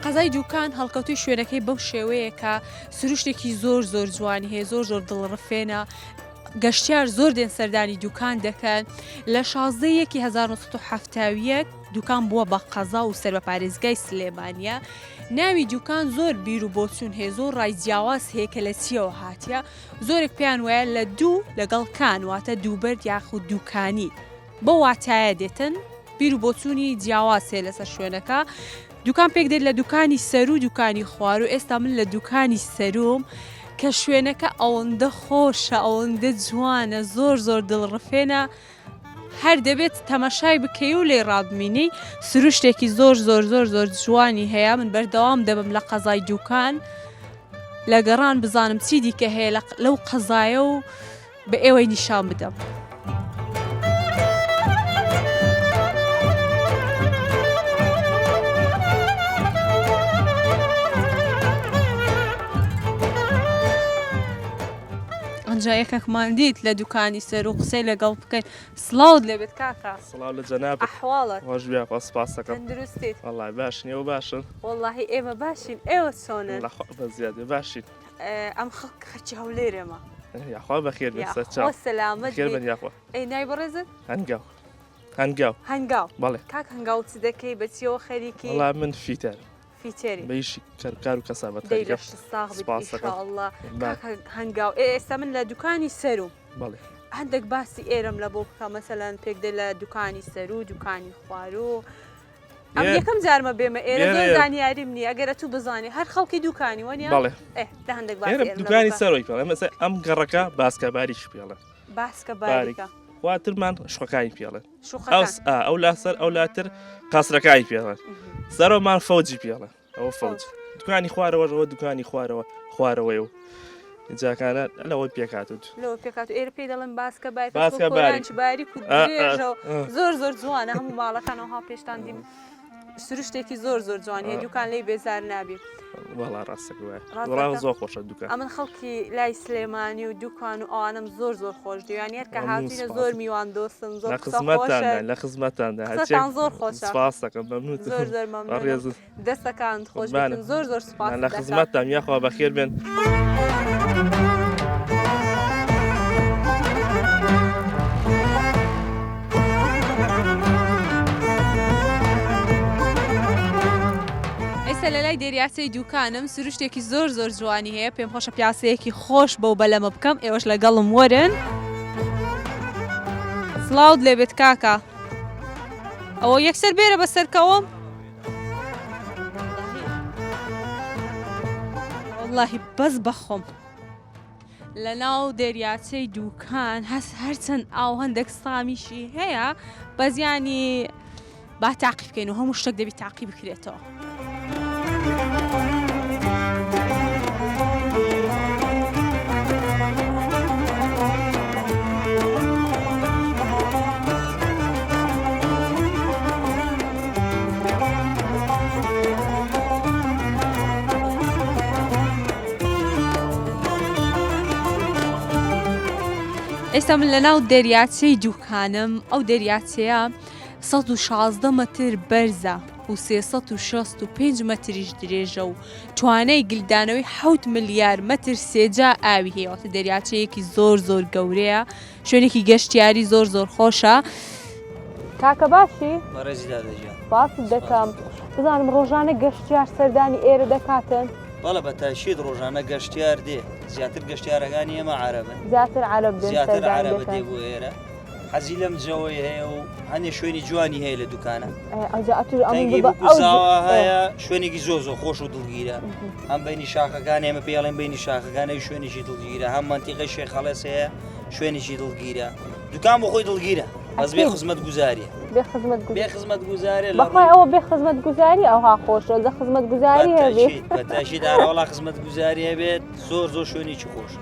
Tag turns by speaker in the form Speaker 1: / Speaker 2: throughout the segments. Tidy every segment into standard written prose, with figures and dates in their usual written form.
Speaker 1: قەزای دوکان هەڵکەوتوی شوێنەکەی بەو شێوەیە کە سروشتێکی زۆر زۆر جوانی هەیە، زۆر زۆر دڵڕفێنە. گەشتیار زۆر دێن سەردانی دوکان دەکەن. لە 16/1970 دوکان بووە بە قەزا و سەر بە پارێزگای سلێمانیە. ناوی دوکان زۆر بیر و بۆچوون هەیە، زۆر ڕای جیاواز هەیە کە لە چیەوە هاتیە. زۆرێک پێیان وایە لە دوو لەگەڵ کان واتە دووبەر یاخود دوکانی بە واتایە دێتن. بیر و بۆچوونی جیاواز هەیە لەسەر شوێنەکە. دوکان پێک دێت لە دوکانی سەر و دوکانی خوار و ئێستا من لە دوکانی سەروم کە شوێنەکە ئەوەندە خۆشە، ئەوەندە جوانە، زۆر زۆر دڵڕفێنە. هەر دەبێت تەماشای بکەی و لێ ڕابمینی. سروشتێکی زۆر زۆر زۆر زۆر جوانی هەیە. من بەردەوام دەبم لە قەزای دوکان لە گەڕان بزانم چی دیکە هەیە لەو قەزایە و بە ئێوەی نیشان بدەم. ئەنجا یەکێکمان دیت لە دوکانی سەر و قسەی لەگەڵ بکەین. سڵاوت لێبێت کاکا.
Speaker 2: سڵاو لە جەنابێت.
Speaker 1: ئەحواڵت؟
Speaker 2: خۆش بیا، سپاس دەکەم.
Speaker 1: تەندروستیت؟
Speaker 2: وەڵای باشن، ئێوە باشن؟
Speaker 1: وەڵاهی ئێمە باشین. ئێوە چۆنن؟
Speaker 2: لەخوا بەزیادێ باشین.
Speaker 1: ئەم خەڵک خەرچی هەولێرێمە.
Speaker 2: یاخوا بەخێر بێت سەرچاو.
Speaker 1: خۆ سەلامەت
Speaker 2: خێر بن یاخوا.
Speaker 1: ئەی نای بەڕێزت؟
Speaker 2: هەنگاو. هەنگاو.
Speaker 1: هەنگاو.
Speaker 2: بەڵێ.
Speaker 1: کاک هەنگاو چ دەکەی بەچیەوە خەریکی؟
Speaker 2: وەڵا من فیتەرم.
Speaker 1: فیتێری.
Speaker 2: بەیشی کار و کەسابەت
Speaker 1: دەی لە ساغ بێت ئینشاءالله. کاک هەنگاو ئێستا من لە دوکانی سەروم.
Speaker 2: بەڵێ.
Speaker 1: هەندێک باسی ئێرەم لە بۆ بکە مەسەلەن پێک دێ لە دوکانی سەر و دوکانی خوار و ئەم یەکەم جارمە بێمە ئێرە زۆر زانیاریم نییە. ئەگەرە تو بزانێ هەر خەڵکی دوکانی وەنیە؟
Speaker 2: بەڵێ.
Speaker 1: دا هەندێک باسی
Speaker 2: دوکانی سەرۆی پێڵێ مەسە ئەم گەڕەکە باسکەباریش پێڵێ.
Speaker 1: باسکەباریکە.
Speaker 2: خواترمان شوقەکانی پێڵێن.
Speaker 1: شوقەکان.
Speaker 2: ئەو لاسەر ئەو لاتر قاسرەکانی پێڵێن. سەرۆمان فەوجی پێڵێن. ئەوە فەوج. دوکانی خوارەوەەوە دوکانی خوارەوەی و جاکانە لەوەی پێکاتوت.
Speaker 1: لەوە پێکات ئێرە پێی دەڵێن باسکەباری باریک و درێژە زۆر زۆر جوانە. هەموو ماڵەکانەوەها پێشتان دیم سروشتێکی زۆر زۆر جوانی دوکان لی بێزار نابێت.
Speaker 2: وەڵا ڕاستەکە وایە زۆر خۆشە دوکان.
Speaker 1: ئەمن خەڵکی لای سلێمانی و دوکان و ئەوانم زۆر زۆر خۆش دیوانێت کە هاتوینە زۆر میوان دۆستم زۆر
Speaker 2: لە خزمەتاندا
Speaker 1: هەچێتان زۆر خۆشە.
Speaker 2: سپاس دەکەم مەمنون.
Speaker 1: زۆر زۆر مەمنون. دەستەکان خۆش بێتن. زۆر زۆر سپاس
Speaker 2: لە خزمەتتان یاخوا بەخێر بێن.
Speaker 1: لە لای دەریاچەی دوکانم سروشتێکی زۆر زۆر جوانی هەیە. پێم خۆشە پیاسەیەکی خۆش بەو بەلەمە بکەم. ئێوەش لەگەڵم وەرن. سڵاوت لێبێت کاکە. ئەوە یەکسەر بێرە بەسەرکەوەم. وەڵاهی بەس بەخۆم لە ناو دەریاچەی دوکان هەرچەند ئاو هەندێک سامیشی هەیە بەزیانی با تاقی بکەین و هەموو شتێک دەبی تاقی بکرێتەوە. ئێستا من لە ناو دەریاچەی دوکانم. ئەو دەریاچەیە 116 مەتر بەرزە و 365 مەتریش درێژە و توانای گلدانەوەی 7 ملیار مەتر سێجا ئاوی هەیە. واتە دەریاچەیەکی زۆر زۆر گەورەیە. شوێنێکی گەشتیاری زۆر زۆر خۆشە. کاکە باشی؟ باست دەکەم. بزانم ڕۆژانە گەشتیار سەردانی ئێرە دەکاتن؟
Speaker 3: بەڵە بەتاشید ڕۆژانە گەشتیار دێ. زیاتر گەشتیارەکانی ئێمە عەرەبن.
Speaker 1: زیاتر عەرەب دێن
Speaker 3: زیاتر عەرەبە دێ بۆ ئێرە. حەزی لەم جەوەی هەیە و هەندێک شوێنی جوانی هەیە لە دوکانە. تەنگی بکوزاوە هەیە شوێنێکی زۆر زۆر خۆش و دڵگیرە. هەم بینی شاخەکان ئێمە پێڵێن بینی شاخەکانەوەی شوێنێکی دڵگیرە. هەم مەنتیقەی شێخ خەڵەس هەیە شوێنێکی دڵگیرە. دوکان بۆ خۆی دڵگیرە. بەس بێ خزمەت گوزاریە. بێ خزمەت گوزارێ
Speaker 1: بەخوای ئەوە بێ خزمەت گوزاری ئەوها خۆشە لە خزمەت گوزاری هەبێت.
Speaker 3: بەتاشید ئاراوەڵا خزمەت گوزاری هەبێت زۆر زۆر شوێنێکی خۆش.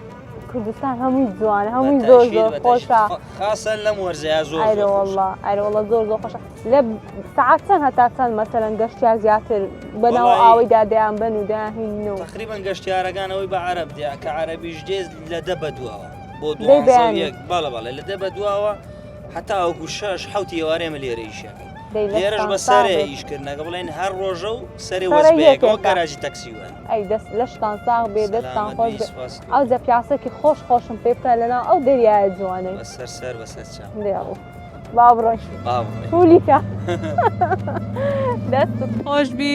Speaker 1: کوردستان هەمووی جوانە هەمووی زۆر زۆر خۆشە.
Speaker 3: خاسەن لەم وەرزەیە زۆر
Speaker 1: ئەرەوەڵە زۆر زۆر خۆشە. لە سەعات چەند هەتا چەند مەسەلەن گەشتیار زیاتر بەناو ئاوەی دادەیان بن و داهین و
Speaker 3: تقریباً گەشتیارەکانەوەی بە عەرەب دێ کە عەرەبیش دێت لە دە بە دووەوە بۆ 12 بەڵە لە دە بە دووەوە هەتا ئەوکو 6 حوتی ئێوارێمە لێرە ئیشەکەی لێرەش بە سەرێ ئیشکردنەکە بڵێن هەر ڕۆژە و سەری وەزبەیەکەوە گەراژی تەکسیوە
Speaker 4: ئەی دەست لەشتان ساغ بێ دەستان خۆش ئەو جە پیاسەکی خۆش خۆشم پێ بکە لەنا ئەو دەریایە جوانەی
Speaker 3: بەسەر سەر بەسەر چاو
Speaker 4: دێڵ با بڕۆی تولیکە دەست
Speaker 1: خۆش بی.